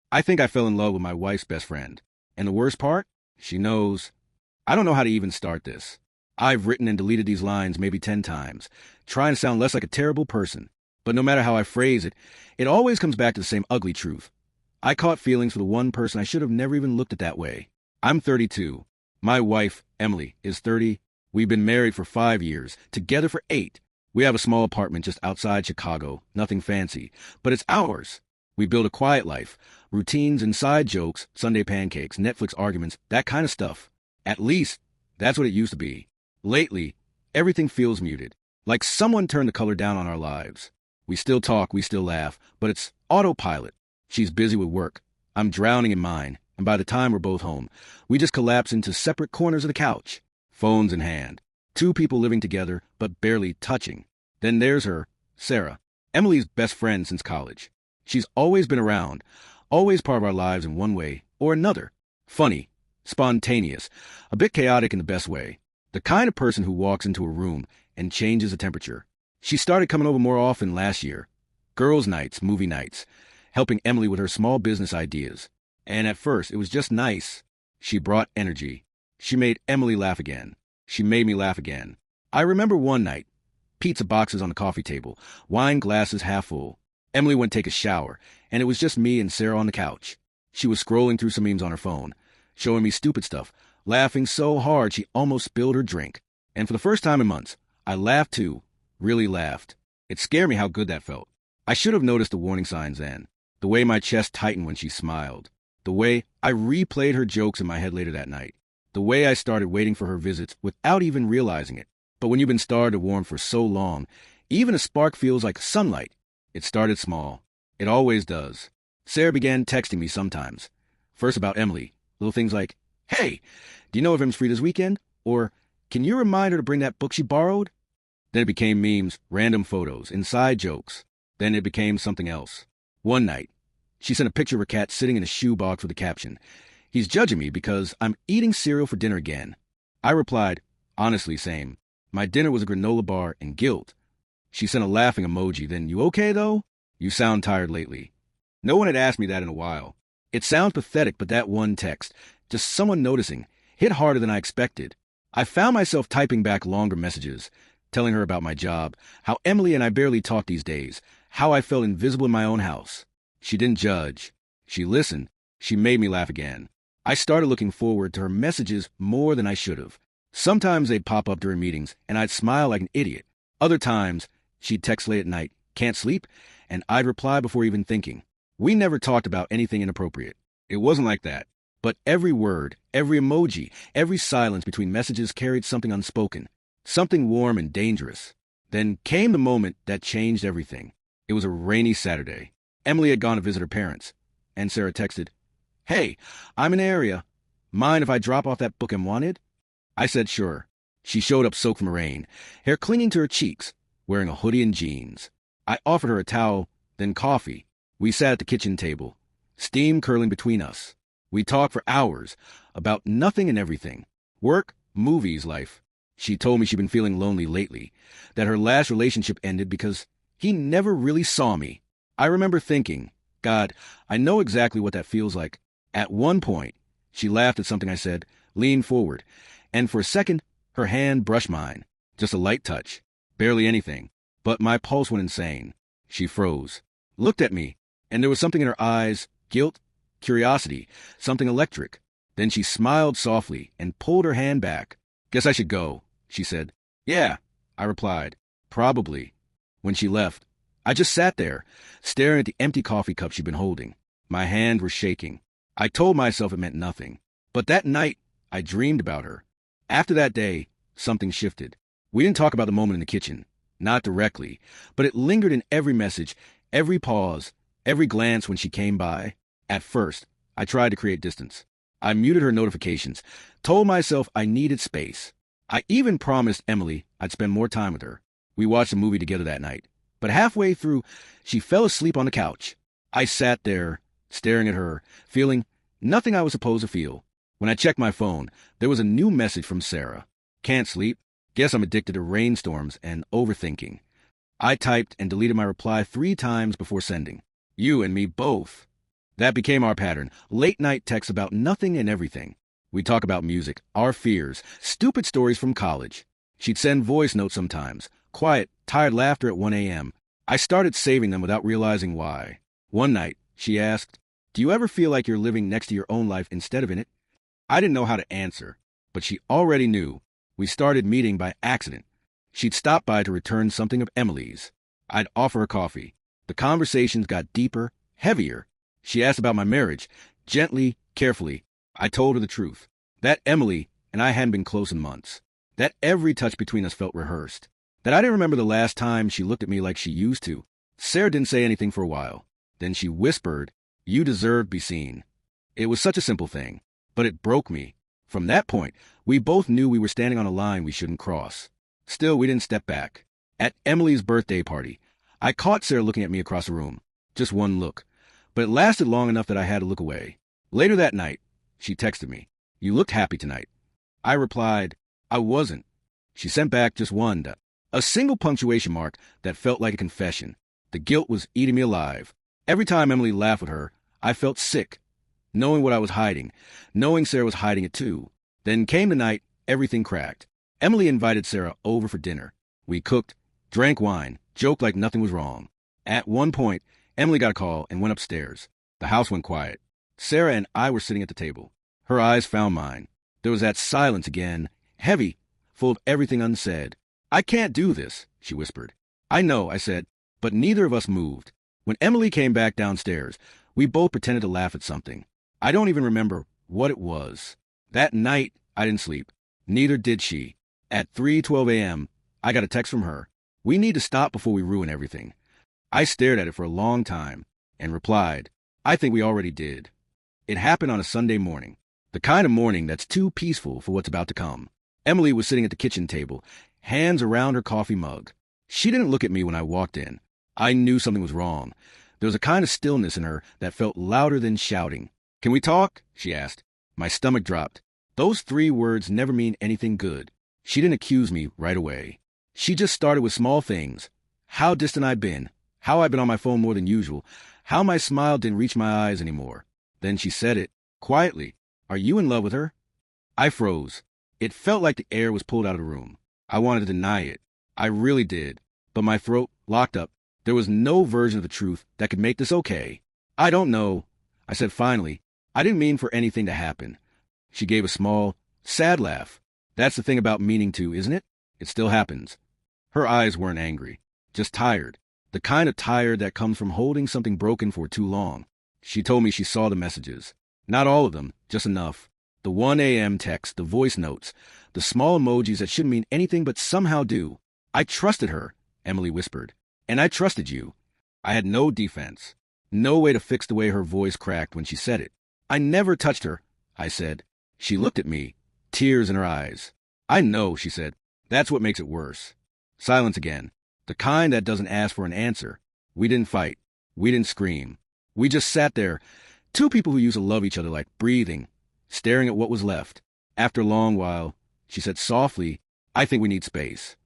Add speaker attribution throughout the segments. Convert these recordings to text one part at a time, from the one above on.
Speaker 1: I think I fell in love with my wife's best friend. And the worst part? She knows. I don't know how to even start this. I've written and deleted these lines maybe 10 times, trying to sound less like a terrible person. But no matter how I phrase it, it always comes back to the same ugly truth. I caught feelings for the one person I should have never even looked at that way. I'm 32. My wife, Emily, is 30. We've been married for 5 years, together for 8. We have a small apartment just outside Chicago, nothing fancy, but it's ours. We build a quiet life, routines and side jokes, Sunday pancakes, Netflix arguments, that kind of stuff. At least, that's what it used to be. Lately, everything feels muted, like someone turned the color down on our lives. We still talk, we still laugh, but it's autopilot. She's busy with work. I'm drowning in mine, and by the time we're both home, we just collapse into separate corners of the couch, phones in hand. Two people living together, but barely touching. Then there's her, Sarah, Emily's best friend since college. She's always been around, always part of our lives in one way or another. Funny, spontaneous, a bit chaotic in the best way. The kind of person who walks into a room and changes the temperature. She started coming over more often last year. Girls' nights, movie nights, helping Emily with her small business ideas. And at first, it was just nice. She brought energy. She made Emily laugh again. She made me laugh again. I remember one night, pizza boxes on the coffee table, wine glasses half full. Emily went to take a shower, and it was just me and Sarah on the couch. She was scrolling through some memes on her phone, showing me stupid stuff, laughing so hard she almost spilled her drink. And for the first time in months, I laughed too, really laughed. It scared me how good that felt. I should have noticed the warning signs then. The way my chest tightened when she smiled. The way I replayed her jokes in my head later that night. The way I started waiting for her visits without even realizing it. But when you've been starved to warm for so long, even a spark feels like sunlight. It started small. It always does. Sarah began texting me sometimes. First about Emily. Little things like, "Hey, do you know if Em's free this weekend?" Or, "Can you remind her to bring that book she borrowed?" Then it became memes, random photos, inside jokes. Then it became something else. One night, she sent a picture of her cat sitting in a shoebox with a caption, "He's judging me because I'm eating cereal for dinner again." I replied, "Honestly, same. My dinner was a granola bar and guilt." She sent a laughing emoji, then, "You okay, though? You sound tired lately." No one had asked me that in a while. It sounds pathetic, but that one text, just someone noticing, hit harder than I expected. I found myself typing back longer messages, telling her about my job, how Emily and I barely talk these days, how I felt invisible in my own house. She didn't judge. She listened. She made me laugh again. I started looking forward to her messages more than I should have. Sometimes they'd pop up during meetings, and I'd smile like an idiot. Other times, she'd text late at night, "Can't sleep?" And I'd reply before even thinking. We never talked about anything inappropriate. It wasn't like that. But every word, every emoji, every silence between messages carried something unspoken, something warm and dangerous. Then came the moment that changed everything. It was a rainy Saturday. Emily had gone to visit her parents, and Sarah texted, "Hey, I'm in the area. Mind if I drop off that book and wanted?" I said sure. She showed up soaked from the rain, hair clinging to her cheeks, wearing a hoodie and jeans. I offered her a towel, then coffee. We sat at the kitchen table, steam curling between us. We talked for hours about nothing and everything. Work, movies, life. She told me she'd been feeling lonely lately, that her last relationship ended because he never really saw me. I remember thinking, God, I know exactly what that feels like. At one point, she laughed at something I said, leaned forward, and for a second, her hand brushed mine. Just a light touch. Barely anything. But my pulse went insane. She froze, looked at me, and there was something in her eyes, guilt, curiosity, something electric. Then she smiled softly and pulled her hand back. "Guess I should go," she said. "Yeah," I replied. "Probably." When she left, I just sat there, staring at the empty coffee cup she'd been holding. My hands were shaking. I told myself it meant nothing. But that night, I dreamed about her. After that day, something shifted. We didn't talk about the moment in the kitchen. Not directly, but it lingered in every message, every pause, every glance when she came by. At first, I tried to create distance. I muted her notifications, told myself I needed space. I even promised Emily I'd spend more time with her. We watched a movie together that night. But halfway through, she fell asleep on the couch. I sat there, staring at her, feeling nothing I was supposed to feel. When I checked my phone, there was a new message from Sarah. "Can't sleep? Guess I'm addicted to rainstorms and overthinking." I typed and deleted my reply 3 times before sending. You and me both. That became our pattern. Late night texts about nothing and everything. We'd talk about music, our fears, stupid stories from college. She'd send voice notes sometimes. Quiet, tired laughter at 1 a.m. I started saving them without realizing why. One night, she asked, "Do you ever feel like you're living next to your own life instead of in it?" I didn't know how to answer, but she already knew. We started meeting by accident. She'd stop by to return something of Emily's. I'd offer her coffee. The conversations got deeper, heavier. She asked about my marriage. Gently, carefully, I told her the truth. That Emily and I hadn't been close in months. That every touch between us felt rehearsed. That I didn't remember the last time she looked at me like she used to. Sarah didn't say anything for a while. Then she whispered, "You deserve to be seen." It was such a simple thing, but it broke me. From that point, we both knew we were standing on a line we shouldn't cross. Still, we didn't step back. At Emily's birthday party, I caught Sarah looking at me across the room. Just one look. But it lasted long enough that I had to look away. Later that night, she texted me, "You looked happy tonight." I replied, "I wasn't." She sent back just one, a single punctuation mark that felt like a confession. The guilt was eating me alive. Every time Emily laughed with her, I felt sick, knowing what I was hiding, knowing Sarah was hiding it too. Then came the night, everything cracked. Emily invited Sarah over for dinner. We cooked, drank wine, joked like nothing was wrong. At one point, Emily got a call and went upstairs. The house went quiet. Sarah and I were sitting at the table. Her eyes found mine. There was that silence again, heavy, full of everything unsaid. "I can't do this," she whispered. "I know," I said, but neither of us moved. When Emily came back downstairs, we both pretended to laugh at something. I don't even remember what it was. That night, I didn't sleep. Neither did she. At 3:12 a.m., I got a text from her. "We need to stop before we ruin everything." I stared at it for a long time and replied, "I think we already did." It happened on a Sunday morning, the kind of morning that's too peaceful for what's about to come. Emily was sitting at the kitchen table, hands around her coffee mug. She didn't look at me when I walked in. I knew something was wrong. There was a kind of stillness in her that felt louder than shouting. "Can we talk?" she asked. My stomach dropped. Those 3 words never mean anything good. She didn't accuse me right away. She just started with small things. How distant I'd been. How I'd been on my phone more than usual. How my smile didn't reach my eyes anymore. Then she said it, quietly. "Are you in love with her?" I froze. It felt like the air was pulled out of the room. I wanted to deny it. I really did. But my throat locked up. There was no version of the truth that could make this okay. "I don't know," I said finally. "I didn't mean for anything to happen." She gave a small, sad laugh. "That's the thing about meaning to, isn't it? It still happens." Her eyes weren't angry, just tired. The kind of tired that comes from holding something broken for too long. She told me she saw the messages. Not all of them, just enough. The 1 a.m. text, the voice notes, the small emojis that shouldn't mean anything but somehow do. "I trusted her," Emily whispered. "And I trusted you." I had no defense. No way to fix the way her voice cracked when she said it. "I never touched her," I said. She looked at me, tears in her eyes. "I know," she said. "That's what makes it worse." Silence again. The kind that doesn't ask for an answer. We didn't fight. We didn't scream. We just sat there, 2 people who used to love each other like breathing, staring at what was left. After a long while, she said softly, "I think we need space."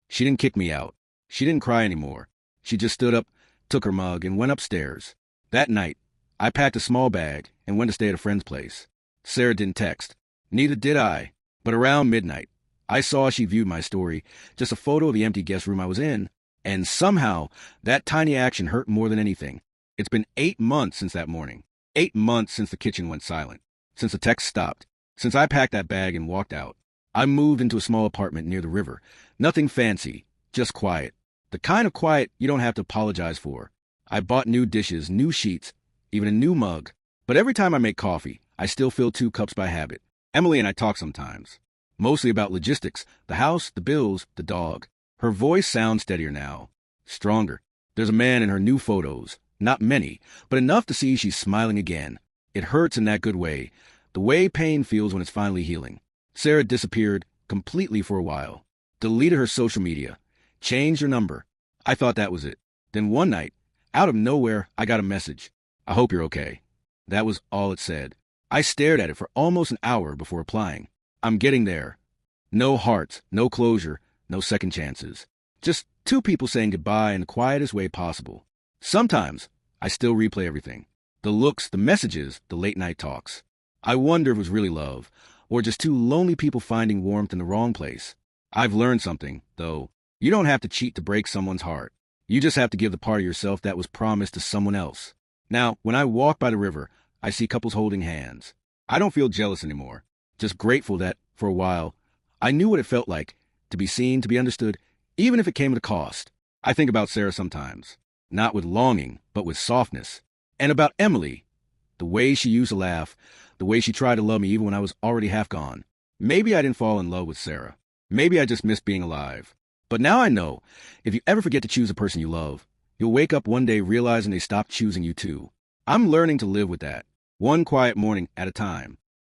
Speaker 1: She didn't kick me out. She didn't cry anymore. She just stood up, took her mug, and went upstairs. That night, I packed a small bag and went to stay at a friend's place. Sarah didn't text. Neither did I. But around midnight, I saw she viewed my story, just a photo of the empty guest room I was in, and somehow that tiny action hurt more than anything. It's been 8 months since that morning. 8 months since the kitchen went silent. Since the text stopped. Since I packed that bag and walked out. I moved into a small apartment near the river. Nothing fancy, just quiet. The kind of quiet you don't have to apologize for. I bought new dishes, new sheets, even a new mug. But every time I make coffee, I still fill 2 cups by habit. Emily and I talk sometimes. Mostly about logistics, the house, the bills, the dog. Her voice sounds steadier now. Stronger. There's a man in her new photos. Not many, but enough to see she's smiling again. It hurts in that good way. The way pain feels when it's finally healing. Sarah disappeared completely for a while. Deleted her social media. Changed her number. I thought that was it. Then one night, out of nowhere, I got a message. "I hope you're okay." That was all it said. I stared at it for almost an hour before replying. I'm getting there. No hearts, no closure, no second chances. Just 2 people saying goodbye in the quietest way possible. Sometimes I still replay everything. The looks, the messages, the late-night talks. I wonder if it was really love, or just two lonely people finding warmth in the wrong place. I've learned something, though. You don't have to cheat to break someone's heart. You just have to give the part of yourself that was promised to someone else. Now, when I walk by the river, I see couples holding hands. I don't feel jealous anymore, just grateful that, for a while, I knew what it felt like to be seen, to be understood, even if it came at a cost. I think about Sarah sometimes, not with longing, but with softness. And about Emily, the way she used to laugh, the way she tried to love me even when I was already half gone. Maybe I didn't fall in love with Sarah. Maybe I just missed being alive. But now I know, if you ever forget to choose a person you love, you'll wake up one day realizing they stopped choosing you too. I'm learning to live with that, one quiet morning at a time.